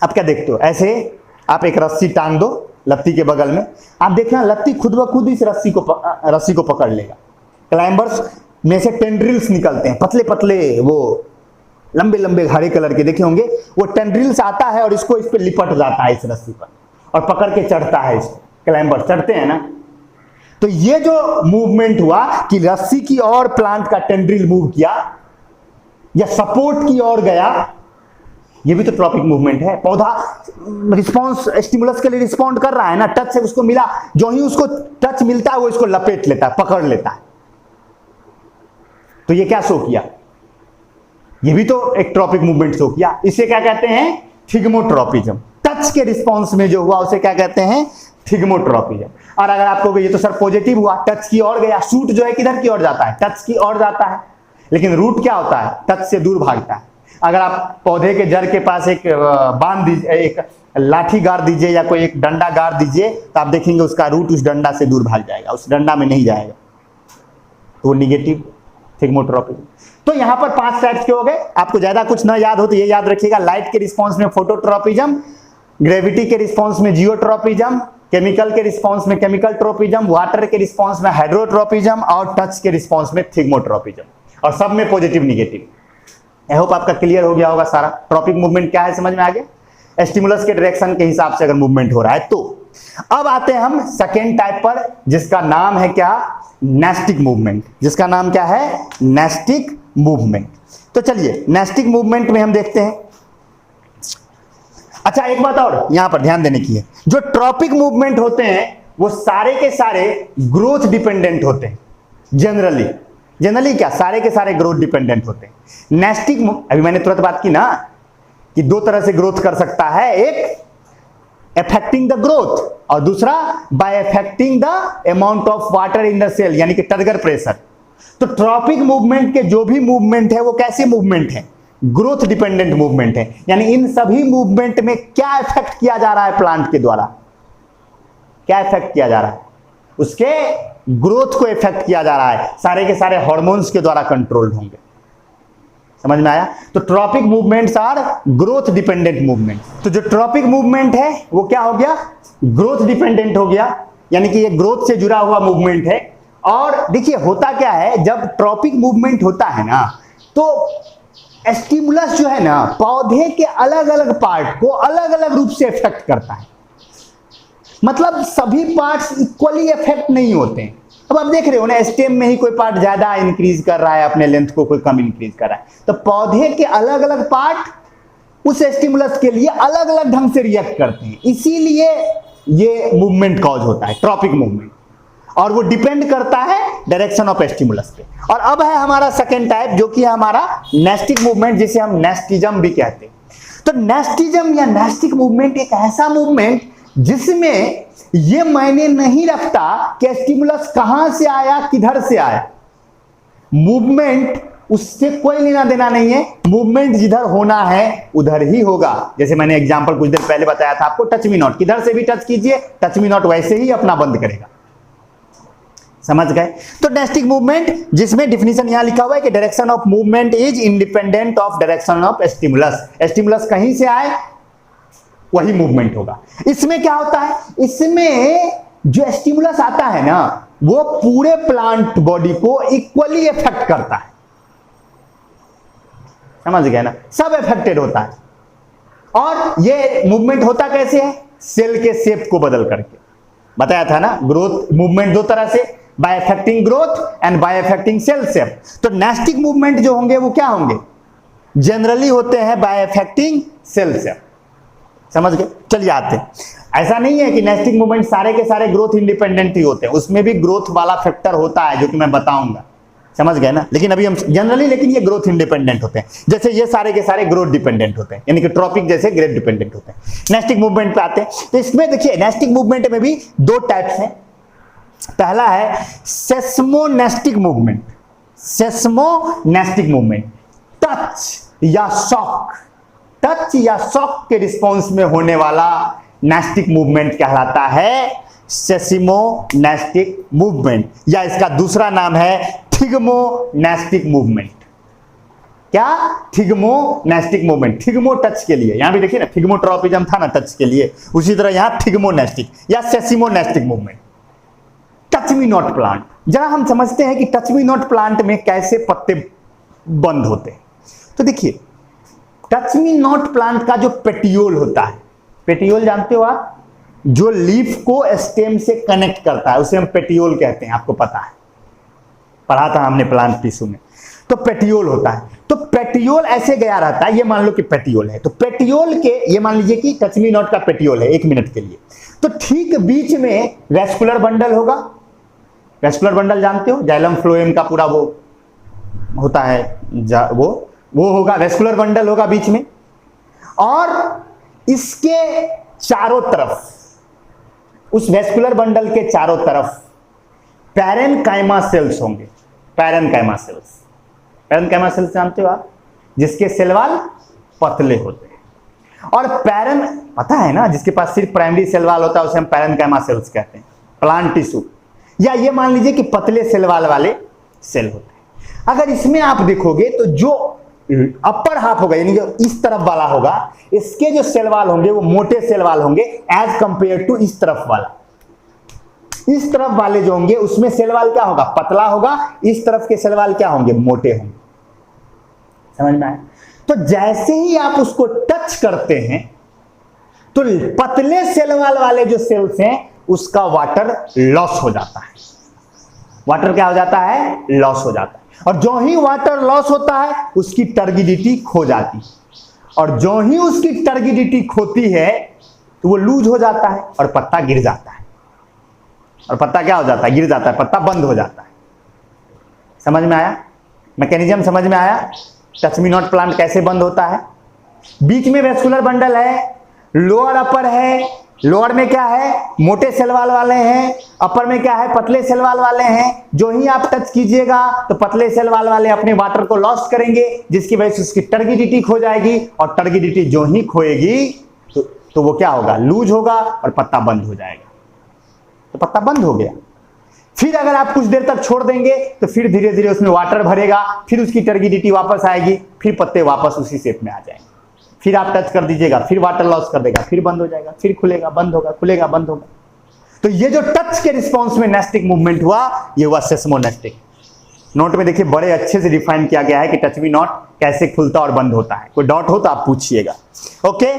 आप क्या देखते हो? ऐसे आप एक रस्सी टांग दो लत्ती के बगल में, आप देखना लत्ती खुद ब खुद इस रस्सी को पकड़ लेगा। क्लाइंबर्स में से टेंड्रिल्स निकलते हैं, पतले पतले, वो लंबे लंबे हरे कलर के देखे होंगे। वो टेंड्रिल्स आता है और इसको इस पे लिपट जाता है, इस रस्सी पर, और पकड़ के चढ़ता है। इसको क्लाइंबर चढ़ते हैं ना। तो ये जो मूवमेंट हुआ कि रस्सी की ओर प्लांट का टेंड्रिल मूव किया या सपोर्ट की ओर गया, ये भी तो ट्रॉपिक मूवमेंट है। पौधा रिस्पॉन्स स्टिमुलस के लिए रिस्पॉन्ड कर रहा है ना, टच से उसको मिला, जो ही उसको टच मिलता है वो इसको लपेट लेता है, पकड़ लेता है। तो ये क्या शो किया? ये भी तो एक ट्रॉपिक मूवमेंट शो किया। इसे क्या कहते हैं? थिग्मोट्रॉपिज्म। टच के रिस्पॉन्स में जो हुआ उसे क्या कहते हैं? थिग्मोट्रॉपिज्म। और अगर आपको ये तो सर पॉजिटिव हुआ, टच की ओर गया। शूट जो है किधर की ओर जाता है? टच की ओर जाता है। लेकिन रूट क्या होता है? टच से दूर भागता है। अगर आप पौधे के जड़ के पास एक बांध दीजिए, एक लाठी गाड़ दीजिए या कोई एक डंडा गाड़ दीजिए, तो आप देखेंगे उसका रूट उस डंडा से दूर भाग जाएगा, उस डंडा में नहीं जाएगा। तो निगेटिव थिग्मोट्रॉपिज्म। तो यहां पर 5 टाइप्स के हो गए। आपको ज्यादा कुछ ना याद हो तो ये याद रखिएगा। लाइट के रिस्पॉन्स में फोटोट्रॉपिज्म, ग्रेविटी के रिस्पॉन्स में जियोट्रॉपिज्म, केमिकल के रिस्पॉन्स में केमिकल ट्रोपिज्म, वाटर के रिस्पॉन्स में हाइड्रोट्रॉपिज्म और टच के रिस्पॉन्स में थिग्मोट्रॉपिज्म। और सब में पॉजिटिव निगेटिव। आई होप आपका क्लियर हो गया होगा सारा। ट्रॉपिक मूवमेंट क्या है समझ में आ गया? स्टिमुलस के डायरेक्शन के हिसाब से अगर मूवमेंट हो रहा है तो। अब आते हैं हम सेकेंड टाइप पर, जिसका नाम है क्या? Nastic movement. जिसका नाम क्या है? Nastic movement. तो चलिए नेस्टिक मूवमेंट में हम देखते हैं। अच्छा, एक बात और यहां पर ध्यान देने की है। जो ट्रॉपिक मूवमेंट होते हैं वो सारे के सारे ग्रोथ डिपेंडेंट होते हैं। जनरली क्या? सारे के सारे ग्रोथ डिपेंडेंट होते हैं। नेस्टिक, अभी मैंने तुरंत बात की ना कि 2 तरह से ग्रोथ कर सकता है, एक अफेक्टिंग द ग्रोथ और दूसरा by affecting the amount of water in the cell, यानी कि टर्गर प्रेशर। तो ट्रॉपिक मूवमेंट के जो भी मूवमेंट है वो कैसे मूवमेंट है? ग्रोथ डिपेंडेंट मूवमेंट है। यानी इन सभी मूवमेंट में क्या इफेक्ट किया जा रहा है प्लांट के द्वारा? क्या इफेक्ट किया जा रहा है? उसके ग्रोथ को इफेक्ट किया जा रहा है। सारे के सारे हार्मोन्स के द्वारा कंट्रोल्ड होंगे। समझ में आया? तो tropic movements are growth dependent movement. तो जो ट्रॉपिक मूवमेंट है वो क्या हो गया? ग्रोथ डिपेंडेंट हो गया, यानी कि ये ग्रोथ से जुड़ा हुआ मूवमेंट है। और देखिए होता क्या है, जब ट्रॉपिक मूवमेंट होता है ना तो स्टिमुलस जो है ना पौधे के अलग अलग पार्ट को अलग अलग रूप से इफेक्ट करता है। मतलब सभी पार्ट्स इक्वली इफेक्ट नहीं होते हैं। अब आप देख रहे हो ना, स्टेम में ही कोई पार्ट ज्यादा इंक्रीज कर रहा है अपने लेंथ को, कोई कम इंक्रीज कर रहा है। तो पौधे के अलग अलग पार्ट उस स्टिमुलस के लिए अलग अलग ढंग से रिएक्ट करते हैं, इसीलिए ये मूवमेंट कॉज होता है, ट्रॉपिक मूवमेंट। और वो डिपेंड करता है डायरेक्शन ऑफ स्टिमुलस पे। और अब है हमारा सेकेंड टाइप, जो कि है हमारा नेस्टिक मूवमेंट, जिसे हम नेस्टिज्म भी कहते हैं। तो नेस्टिज्म या नेस्टिक मूवमेंट एक ऐसा मूवमेंट जिसमें ये मायने नहीं रखता कि स्टिमुलस कहां से आया, किधर से आया। मूवमेंट उससे कोई लेना देना नहीं है। मूवमेंट जिधर होना है उधर ही होगा। जैसे मैंने एग्जांपल कुछ देर पहले बताया था आपको, टच मी नॉट, किधर से भी टच कीजिए टच मी नॉट वैसे ही अपना बंद करेगा। समझ गए? तो नेस्टिक मूवमेंट, जिसमें डिफिनीशन यहां लिखा हुआ है कि direction of movement is independent of direction of stimulus. Stimulus कहीं से आए वही मूवमेंट होगा। इसमें क्या होता है? इसमें जो स्टिमुलस आता है ना वो पूरे प्लांट बॉडी को इक्वली इफेक्ट करता है। समझ गए ना? सब इफेक्टेड होता है। और ये मूवमेंट होता कैसे है? सेल के शेप को बदल करके। बताया था ना, ग्रोथ मूवमेंट 2 तरह से, by affecting growth and by affecting cell shape. तो नेस्टिक मूवमेंट जो होंगे वो क्या होंगे? जनरली होते हैं बाय अफेक्टिंग सेल शेप। समझ गए? चलिए आते हैं। ऐसा नहीं है कि नेस्टिक मूवमेंट सारे के सारे ग्रोथ इंडिपेंडेंट ही होते हैं, उसमें भी ग्रोथ वाला फैक्टर होता है जो कि मैं बताऊंगा। समझ गए ना? लेकिन अभी हम जनरली, लेकिन ये ग्रोथ इंडिपेंडेंट होते हैं। जैसे ये सारे के सारे ग्रोथ डिपेंडेंट होते हैं, यानी कि ट्रॉपिक जैसे ग्रेड डिपेंडेंट होते हैं। नेस्टिक मूवमेंट पे आते हैं। तो इसमें देखिए नेस्टिक मूवमेंट में भी 2 टाइप्स हैं। पहला है सेस्मोनेस्टिक मूवमेंट। सेस्मोनेस्टिक मूवमेंट टच या शॉक, टच या शॉक के रिस्पॉन्स में होने वाला नेस्टिक मूवमेंट कहलाता है सेस्मोनेस्टिक मूवमेंट, या इसका दूसरा नाम है थिग्मोनेस्टिक मूवमेंट। क्या? थिग्मोनेस्टिक मूवमेंट। थिग्मो टच के लिए, यहां भी देखिए ना थिग्मोट्रॉपिज्म था ना टच के लिए, उसी तरह यहां थिग्मोनेस्टिक या seismonastic movement. Touch touch me not plant, जरा हम समझते हैं कि टच मी नॉट प्लांट में कैसे पत्ते बंद होते हैं। तो देखिए, टच मी नॉट प्लांट का जो पेटियोल होता है, पेटियोल जानते हो आप, जो लीफ को स्टेम से कनेक्ट करता है उसे हम पेटियोल कहते हैं, आपको पता है, पढ़ा था हमने प्लांट टिश्यू में। तो पेटियोल होता है, तो पेटियोल ऐसे गया रहता है, ये मान लो कि पेटियोल है, तो पेटियोल के, ये मान लीजिए कि टच मी नॉट का पेटियोल है 1 मिनट के लिए, तो ठीक बीच में वेस्कुलर बंडल होगा। वेस्कुलर बंडल जानते हो, जाइलम फ्लोएम का पूरा वो होता है, वो होगा, वेस्कुलर बंडल होगा बीच में, और इसके चारों तरफ, उस वेस्कुलर बंडल के चारों तरफ पैरेनकाइमा सेल्स होंगे। पैरेनकाइमा सेल्स, पैरेनकाइमा सेल्स जानते हो आप, जिसके सेल वाल पतले होते हैं। और पता है ना, जिसके पास सिर्फ प्राइमरी सेल वाल होता है उसे हम पैरेनकाइमा सेल्स कहते हैं, प्लांट टिश्यू। या ये मान लीजिए कि पतले सेल वाल वाले सेल होते हैं। अगर इसमें आप देखोगे तो जो अपर हाफ होगा, यानी जो इस तरफ वाला होगा, इसके जो सेल वाल होंगे वो मोटे सेल वाल होंगे एज कंपेयर टू इस तरफ वाला। इस तरफ वाले जो होंगे उसमें सेल वाल क्या होगा, पतला होगा, इस तरफ के सेल वाल क्या होंगे, मोटे होंगे। समझ में आया? तो जैसे ही आप उसको टच करते हैं तो पतले सेल वाल वाले जो सेल्स हैं उसका वाटर लॉस हो जाता है। वाटर क्या हो जाता है, लॉस हो जाता है। और जो ही वाटर लॉस होता है उसकी टर्गिडिटी खो जाती है, और जो ही उसकी टर्गिडिटी खोती है तो वो लूज हो जाता है और पत्ता गिर जाता है। और पत्ता क्या हो जाता है, गिर जाता है, पत्ता बंद हो जाता है। समझ में आया मैकेनिज्म? समझ में आया टच मी नॉट प्लांट कैसे बंद होता है? बीच में वेस्कुलर बंडल है, लोअर अपर है, लोअर में क्या है, मोटे सेल वाल वाले हैं, अपर में क्या है, पतले सेल वाल वाले हैं। जो ही आप टच कीजिएगा तो पतले सेल वाल वाले अपने वाटर को लॉस करेंगे, जिसकी वजह से उसकी टर्गिडिटी खो जाएगी, और टर्गिडिटी जो ही खोएगी तो वो क्या होगा, लूज होगा और पत्ता बंद हो जाएगा। तो पत्ता बंद हो गया। फिर अगर आप कुछ देर तक छोड़ देंगे तो फिर धीरे धीरे उसमें वाटर भरेगा, फिर उसकी टर्गिडिटी वापस आएगी, फिर पत्ते वापस उसी शेप में आ जाएंगे। फिर आप टच कर दीजिएगा, फिर वाटर लॉस कर देगा, फिर बंद हो जाएगा, फिर खुलेगा, बंद होगा, खुलेगा, बंद होगा। तो ये जो टच के रिस्पॉन्स में नेस्टिक मूवमेंट हुआ, ये हुआ सेस्मोनेस्टिक। नोट में देखिए बड़े अच्छे से डिफाइन किया गया है कि टच मी नॉट कैसे खुलता और बंद होता है। कोई डाउट हो तो आप पूछिएगा। ओके,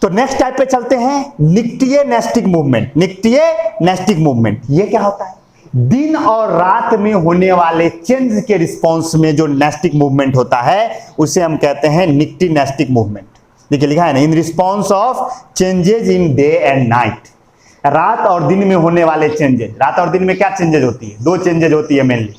तो नेक्स्ट टाइप पे चलते हैं, निक्टिये नेस्टिक मूवमेंट। निक्टिये नेस्टिक मूवमेंट ये क्या होता है? दिन और रात में होने वाले चेंज के रिस्पॉन्स में जो नेस्टिक मूवमेंट होता है उसे हम कहते हैं निक्टी नेस्टिक मूवमेंट। देखिए लिखा है ना, in response of changes in day and night. रात और दिन में होने वाले चेंजेज। रात और दिन में क्या चेंजेज होती है? 2 चेंजेज होती है मेनली,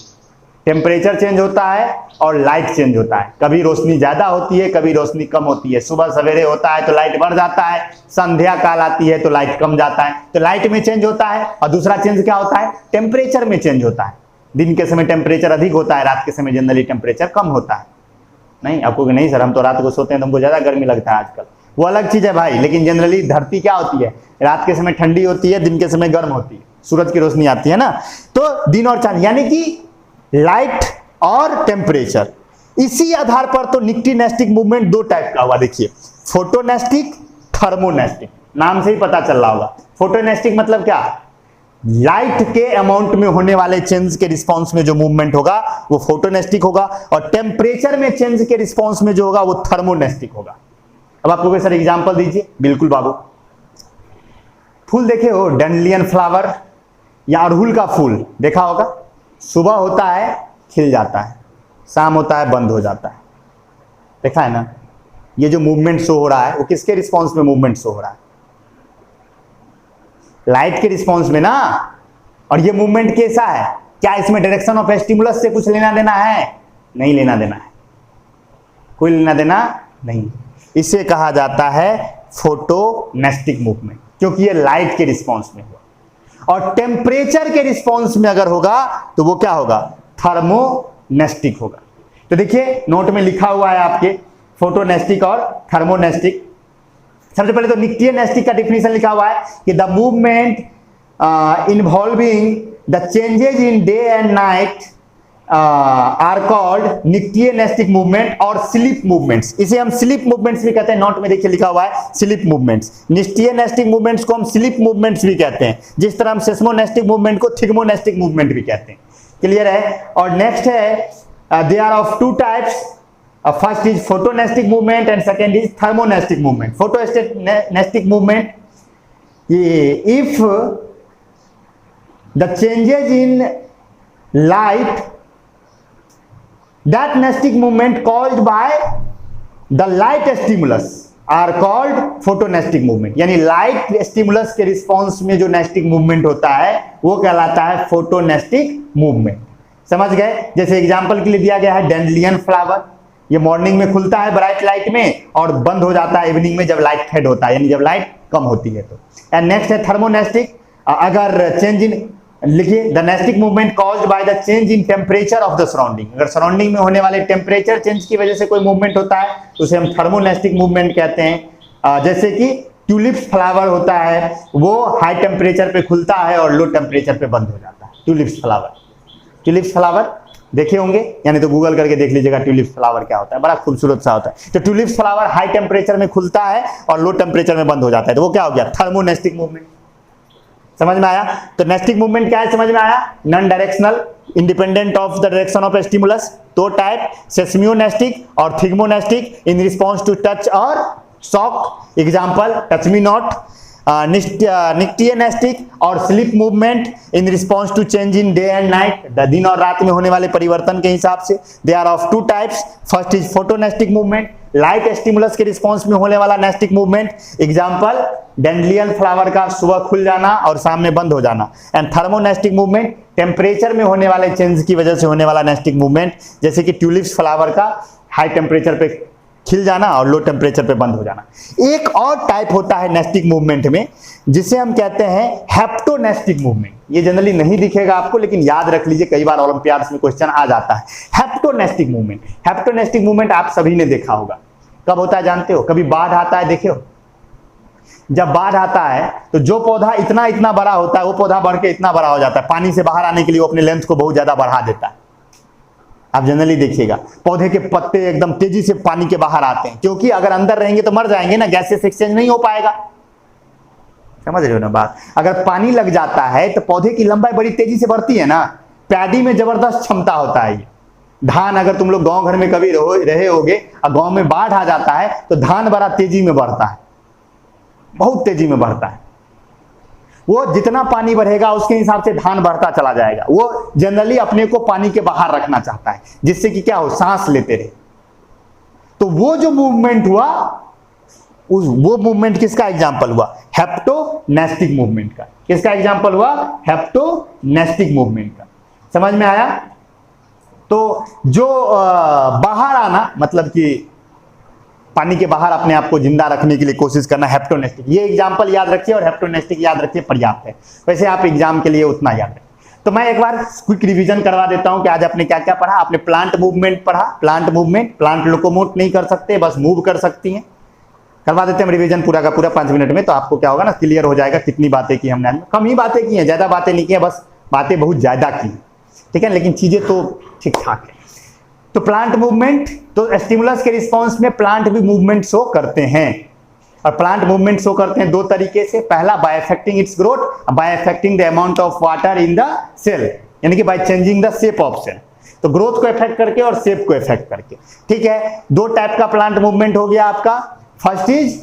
टेम्परेचर चेंज होता है और लाइट चेंज होता है। कभी रोशनी ज्यादा होती है, कभी रोशनी कम होती है। सुबह सवेरे होता है तो लाइट बढ़ जाता है, संध्या काल आती है तो लाइट कम जाता है। तो लाइट में चेंज होता है। और दूसरा चेंज क्या होता है? टेम्परेचर में चेंज होता है। दिन के समय टेम्परेचर अधिक होता है, रात के समय जनरली टेम्परेचर कम होता है। नहीं, आपको नहीं सर हम तो रात को सोते हैं तो हमको ज्यादा गर्मी लगता है आजकल, वो अलग चीज है भाई। लेकिन जनरली धरती क्या होती है, रात के समय ठंडी होती है, दिन के समय गर्म होती है, सूरज की रोशनी आती है ना। तो दिन और चांद यानी कि लाइट और टेम्परेचर, इसी आधार पर तो निक्टी नेस्टिक मूवमेंट 2 टाइप का हुआ। देखिए, फोटोनेस्टिक, थर्मोनेस्टिक। नाम से ही पता चल रहा होगा। फोटोनेस्टिक मतलब क्या? लाइट के अमाउंट में होने वाले चेंज के रिस्पॉन्स में जो मूवमेंट होगा वो फोटोनेस्टिक होगा, और टेम्परेचर में चेंज के रिस्पॉन्स में जो होगा वो थर्मोनेस्टिक होगा। अब आपको कोई सर एग्जांपल दीजिए। बिल्कुल बाबू, फूल देखे हो, डैंडलियन फ्लावर या अड़हुल का फूल देखा होगा। सुबह होता है खिल जाता है, शाम होता है बंद हो जाता है, देखा है ना। ये जो मूवमेंट शो हो रहा है वो किसके रिस्पॉन्स में मूवमेंट शो हो रहा है? लाइट के रिस्पॉन्स में ना। और ये मूवमेंट कैसा है? क्या इसमें डायरेक्शन ऑफ स्टिमुलस से कुछ लेना देना है? नहीं लेना देना है, कोई लेना देना नहीं। इसे कहा जाता है फोटोनेस्टिक मूवमेंट, क्योंकि ये लाइट के रिस्पॉन्स में हुआ। और टेम्परेचर के रिस्पॉन्स में अगर होगा तो वो क्या होगा? थर्मोनेस्टिक होगा। तो देखिए नोट में लिखा हुआ है आपके फोटोनेस्टिक और थर्मोनेस्टिक। सबसे पहले तो निक्टिये नेस्टिक का डिफिनेशन लिखा हुआ है कि the movement involving the changes in day and night are called nyctinastic movement और स्लिप मूवमेंट्स। इसे हम स्लिप मूवमेंट्स भी कहते हैं, नोट में देखिए लिखा हुआ है स्लिप मूवमेंट्स। निक्टियनेस्टिक मूवमेंट्स को हम स्लिप मूवमेंट्स भी कहते हैं, जिस तरह हम सेस्मोनेस्टिक मूवमेंट को थिग्मोनेस्टिक मूवमेंट भी कहते हैं। क्लियर है। और नेक्स्ट है they are of two types, first is photonastic movement and second is thermonastic movement. Photonastic movement, if the changes in light, that nesting movement caused by the light stimulus are called photonestic movement। यानी light stimulus के response में जो nastic movement होता है वो कहलाता है फोटोनेस्टिक movement. समझ गए। जैसे एग्जांपल के लिए दिया गया है डैंडलियन फ्लावर, ये मॉर्निंग में खुलता है ब्राइट लाइट में और बंद हो जाता है इवनिंग में जब लाइट फेड होता है, यानी जब लाइट कम होती है तो। एंड नेक्स्ट है थर्मोनेस्टिक, अगर चेंज इन, लिखिए the nastic movement caused by the change in temperature of the surrounding. अगर सराउंडिंग में होने वाले टेम्परेचर चेंज की वजह से कोई मूवमेंट होता है तो उसे हम थर्मोनेस्टिक मूवमेंट कहते हैं। जैसे कि ट्यूलिप्स फ्लावर होता है, वो हाई टेम्परेचर पे खुलता है और लो टेम्परेचर पे बंद हो जाता है। ट्यूलिप्स फ्लावर देखे होंगे, यानी तो गूगल करके देख लीजिएगा ट्यूलिप्स फ्लावर क्या होता है, बड़ा खूबसूरत सा होता है। तो ट्यूलिप्स फ्लावर हाई टेम्परेचर में खुलता है और लो टेम्परेचर में बंद हो जाता है, तो वो क्या हो गया, थर्मोनेस्टिक मूवमेंट। समझ में आया। तो नेस्टिक मूवमेंट क्या है, समझ में आया। Non directional, independent of the direction of stimulus. दो टाइप, सेस्मियोनेस्टिक और thigmonastic, in response to touch और shock. Example touch me not. Nyctinastic और sleep movement in response to change in day and night, दिन और रात में होने वाले परिवर्तन के हिसाब से। They are of two types, first is photonastic movement, light stimulus के रिस्पॉन्स में होने वाला nastic movement. Example dandelion flower का सुबह खुल जाना और शाम में बंद हो जाना। एंड थर्मोनेस्टिक मूवमेंट, टेम्परेचर में होने वाले चेंज की वजह से होने वाला नेस्टिक मूवमेंट, जैसे कि ट्यूलिप्स फ्लावर का हाई टेम्परेचर पे खिल जाना और लो टेम्परेचर पे बंद हो जाना। एक और टाइप होता है नेस्टिक मूवमेंट में जिसे हम कहते हैं हेप्टोनेस्टिक मूवमेंट। ये जनरली नहीं दिखेगा आपको, लेकिन याद रख लीजिए, कई बार ओलंपियाड्स में क्वेश्चन आ जाता है। हेप्टोनेस्टिक मूवमेंट, हेप्टोनेस्टिक मूवमेंट आप सभी ने देखा होगा। कब होता है जानते हो, कभी बाढ़ आता है, देखे हो। जब बाढ़ आता है तो जो पौधा इतना इतना बड़ा होता है वो पौधा बढ़ के इतना बड़ा हो जाता है, पानी से बाहर आने के लिए वो अपने लेंथ को बहुत ज्यादा बढ़ा देता है। आप जनरली देखिएगा पौधे के पत्ते एकदम तेजी से पानी के बाहर आते हैं, क्योंकि अगर अंदर रहेंगे तो मर जाएंगे ना, गैसेस एक्सचेंज नहीं हो पाएगा। समझ रहे हो ना बात। अगर पानी लग जाता है तो पौधे की लंबाई बड़ी तेजी से बढ़ती है ना। पैडी में जबरदस्त क्षमता होता है ये। धान, अगर तुम लोग गांव घर में कभी रहे होगे और गांव में बाढ़ आ जाता है तो धान बड़ा तेजी में बढ़ता है, बहुत तेजी में बढ़ता है। वो जितना पानी बढ़ेगा उसके हिसाब से धान बढ़ता चला जाएगा। वो जनरली अपने को पानी के बाहर रखना चाहता है, जिससे कि क्या हो, सांस लेते रहे। तो वो जो मूवमेंट हुआ, वो मूवमेंट किसका एग्जांपल हुआ, हेप्टोनेस्टिक मूवमेंट का। किसका एग्जांपल हुआ, हेप्टोनेस्टिक मूवमेंट का। समझ में आया। तो जो बाहर आना, मतलब कि पानी के बाहर अपने आप को जिंदा रखने के लिए कोशिश करना, हेप्टोनेस्टिक। ये एग्जांपल याद रखिए और हेप्टोनेस्टिक याद रखिए, पर्याप्त है। वैसे आप एग्जाम के लिए उतना याद रखिए। तो मैं एक बार क्विक रिवीजन करवा देता हूं कि आज आपने क्या क्या पढ़ा। आपने प्लांट मूवमेंट पढ़ा। प्लांट मूवमेंट, प्लांट लोकोमोट नहीं कर सकते, बस मूव कर सकती हैं। करवा देते हैं रिवीजन पूरा का पूरा 5 मिनट में, तो आपको क्या होगा ना, क्लियर हो जाएगा कितनी बातें की हमने। कम ही बातें की हैं, ज्यादा बातें नहीं की हैं, बस बातें बहुत ज्यादा की, ठीक है, लेकिन चीजें तो ठीक ठाक है। तो प्लांट मूवमेंट, तो स्टिमुलस के रिस्पॉन्स में प्लांट भी मूवमेंट शो करते हैं। और प्लांट मूवमेंट शो करते हैं दो तरीके से। पहला, by affecting its growth, by affecting the amount of water in the cell, यानी कि by changing the shape of cell. तो ग्रोथ को इफेक्ट करके और शेप को इफेक्ट करके, ठीक है। दो टाइप का प्लांट मूवमेंट हो गया आपका। First is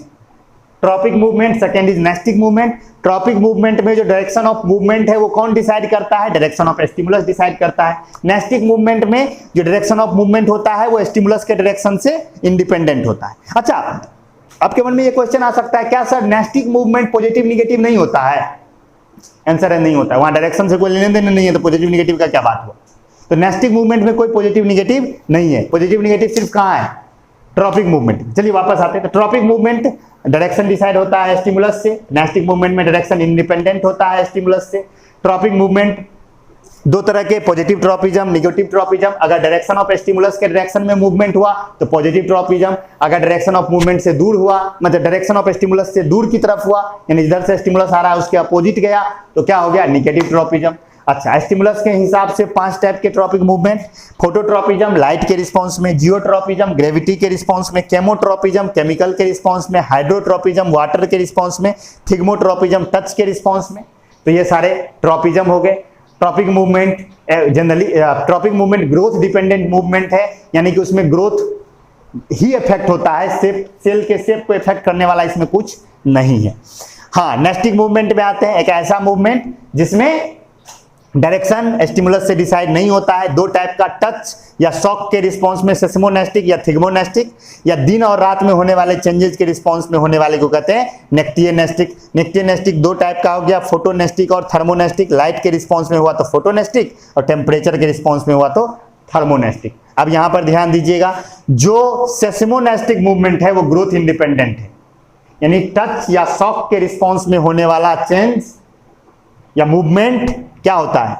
tropic movement, second is nastic movement. Tropic movement में जो डायरेक्शन ऑफ मूवमेंट है वो कौन डिसाइड करता है, डायरेक्शन ऑफ स्टिमुलस डिसाइड करता है। नेस्टिक मूवमेंट में जो डायरेक्शन ऑफ मूवमेंट होता है वो स्टिमुलस के डायरेक्शन से इंडिपेंडेंट होता है। अच्छा, आपके मन में ये क्वेश्चन आ सकता है, क्या sir nastic movement positive negative नहीं होता है? आंसर है, नहीं होता है। वहां डायरेक्शन से कोई लेने देने नहीं है, तो पॉजिटिव निगेटिव का क्या बात हुआ। तो नेस्टिक मूवमेंट में कोई पॉजिटिव निगेटिव नहीं है। पॉजिटिव निगेटिव सिर्फ कहां है, ट्रॉपिक मूवमेंट। चलिए वापस आते हैं। तो ट्रॉपिक मूवमेंट डायरेक्शन डिसाइड होता है स्टिमुलस से। नेस्टिक मूवमेंट में डायरेक्शन इंडिपेंडेंट होता है स्टिमुलस से। ट्रॉपिक मूवमेंट दो तरह के, पॉजिटिव ट्रॉपिज्म, नेगेटिव ट्रॉपिज्म। अगर डायरेक्शन ऑफ स्टिमुलस के डायरेक्शन में मूवमेंट हुआ तो पॉजिटिव ट्रॉपिज्म। अगर डायरेक्शन ऑफ मूवमेंट से दूर हुआ, मतलब डायरेक्शन ऑफ स्टिमुलस से दूर की तरफ हुआ, यानी इधर से स्टिमुलस आ रहा है उसके अपोजिट गया, तो क्या हो गया, नेगेटिव ट्रॉपिज्म। अच्छा, स्टिमुलस के हिसाब से 5 टाइप के ट्रॉपिक मूवमेंट, फोटोट्रॉपिज्म लाइट के रिस्पांस में, जियोट्रॉपिज्म ग्रेविटी के रिस्पांस में, केमोट्रॉपिज्म केमिकल के रिस्पांस में, हाइड्रोट्रॉपिज्म वाटर के रिस्पांस में, थिग्मोट्रॉपिज्म टच के रिस्पांस में। तो ये सारे ट्रॉपिज्म हो गए। Tropic movement generally tropic movement growth dependent movement है, यानी कि उसमें ग्रोथ ही इफेक्ट होता है, सेल के शेप को इफेक्ट करने वाला इसमें कुछ नहीं है। हाँ, नेस्टिक मूवमेंट में आते हैं, एक ऐसा मूवमेंट जिसमें डायरेक्शन स्टिमुलस से डिसाइड नहीं होता है। 2 टाइप का, टच या शॉक के रिस्पांस में सेस्मोनेस्टिक या थिग्मोनेस्टिक, या दिन और रात में होने वाले चेंजेस के रिस्पांस में होने वाले को कहते हैं नेक्टियनेस्टिक। नेक्टियनेस्टिक 2 टाइप का हो गया, फोटोनेस्टिक और थर्मोनेस्टिक। लाइट के रिस्पांस में हुआ तो फोटोनेस्टिक और टेम्परेचर के रिस्पांस में हुआ तो थर्मोनेस्टिक। अब यहां पर ध्यान दीजिएगा, जो सेस्मोनेस्टिक मूवमेंट है वो ग्रोथ इंडिपेंडेंट है, यानी टच या शॉक के रिस्पांस में होने वाला चेंज या मूवमेंट क्या होता है,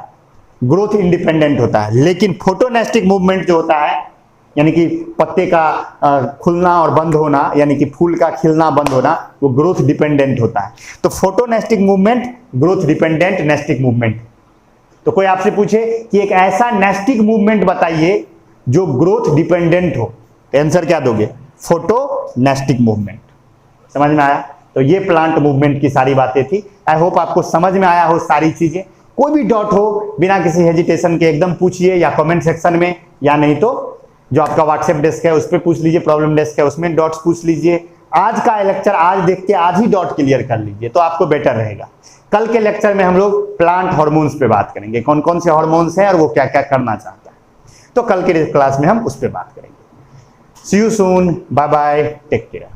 ग्रोथ इंडिपेंडेंट होता है। लेकिन फोटोनेस्टिक मूवमेंट जो होता है, यानी कि पत्ते का खुलना और बंद होना, यानी कि फूल का खिलना बंद होना, वो ग्रोथ डिपेंडेंट होता है। तो photonastic movement growth dependent nastic movement. तो कोई आपसे पूछे कि एक ऐसा नेस्टिक मूवमेंट बताइए जो ग्रोथ डिपेंडेंट हो, तो आंसर क्या दोगे, फोटोनेस्टिक मूवमेंट। समझ में आया? तो ये प्लांट मूवमेंट की सारी बातें थी। आई होप आपको समझ में आया हो सारी चीजें। कोई भी डाउट हो बिना किसी हेजिटेशन के एकदम पूछिए, या कमेंट सेक्शन में, या नहीं तो जो आपका व्हाट्सएप डेस्क है उस पर पूछ लीजिए, प्रॉब्लम डेस्क है उसमें डॉट्स पूछ लीजिए। आज का लेक्चर आज देख के आज ही डॉट क्लियर कर लीजिए तो आपको बेटर रहेगा। कल के लेक्चर में हम लोग प्लांट हार्मोन्स पे बात करेंगे, कौन कौन से हार्मोन्स हैं और वो क्या क्या करना चाहता है। तो कल के क्लास में हम उस पर बात करेंगे। See you soon, bye bye, take care.